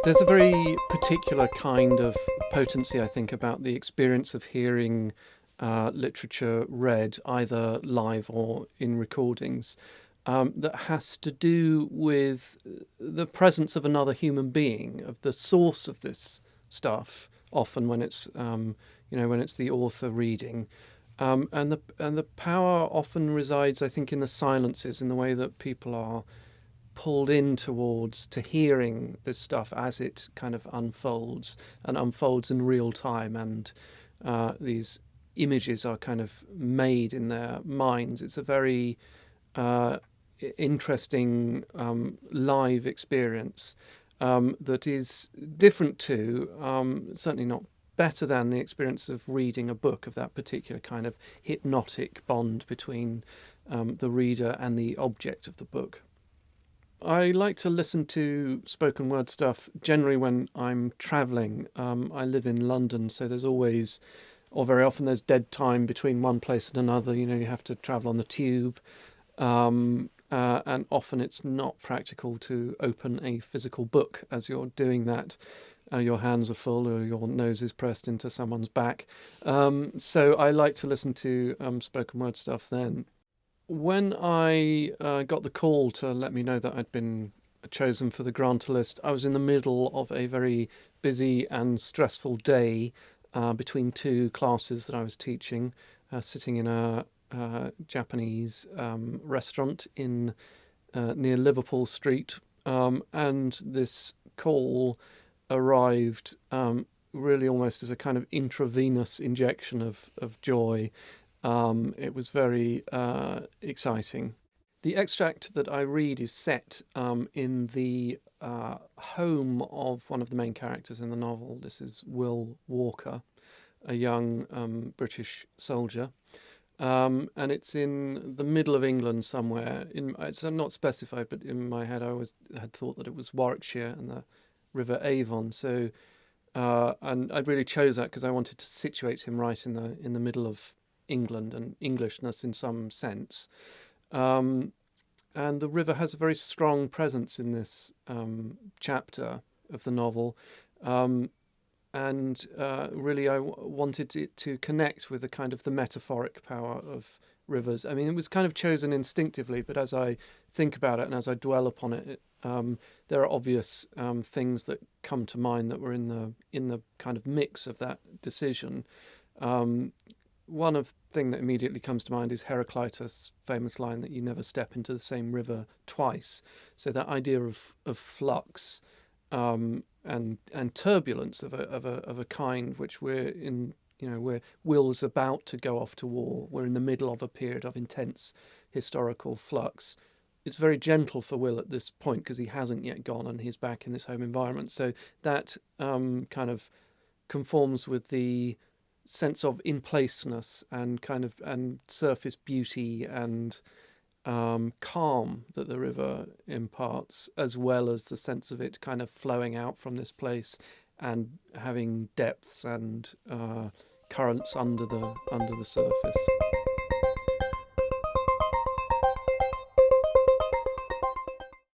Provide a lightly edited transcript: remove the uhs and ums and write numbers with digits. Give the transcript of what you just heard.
There's a very particular kind of potency, I think, about the experience of hearing literature read, either live or in recordings, that has to do with the presence of another human being, of the source of this stuff. Often, when it's when it's the author reading, and the power often resides, I think, in the silences, in the way that people are pulled in towards to hearing this stuff as it kind of unfolds and unfolds in real time, and these images are kind of made in their minds. It's a very uh, interesting live experience that is different to, certainly not better than, the experience of reading a book, of that particular kind of hypnotic bond between the reader and the object of the book. I like to listen to spoken word stuff generally when I'm travelling. I live in London, so there's always, or very often, there's dead time between one place and another. You have to travel on the tube, and often it's not practical to open a physical book as you're doing that. Your hands are full, or your nose is pressed into someone's back. So I like to listen to spoken word stuff then. When I got the call to let me know that I'd been chosen for the Granta list, I was in the middle of a very busy and stressful day between two classes that I was teaching, sitting in a Japanese restaurant in near Liverpool Street, and this call arrived really almost as a kind of intravenous injection of joy. It was very exciting. The extract that I read is set in the home of one of the main characters in the novel. This is Will Walker, a young British soldier. And it's in the middle of England somewhere. It's not specified, but in my head I always had thought that it was Warwickshire and the River Avon. So, and I really chose that because I wanted to situate him right in the middle of England and Englishness in some sense. Um, and the river has a very strong presence in this chapter of the novel. Um, and really, wanted it to connect with the kind of the metaphoric power of rivers. I mean, it was kind of chosen instinctively, but as I think about it and as I dwell upon it, there are obvious things that come to mind that were in the kind of mix of that decision. Um, One of thing that immediately comes to mind is Heraclitus' famous line that you never step into the same river twice. So that idea of flux, and turbulence of a kind which we're in, where Will's about to go off to war. We're in the middle of a period of intense historical flux. It's very gentle for Will at this point because he hasn't yet gone and he's back in this home environment. So that kind of conforms with the sense of in placeness and kind of and surface beauty and calm that the river imparts, as well as the sense of it kind of flowing out from this place and having depths and currents under the surface.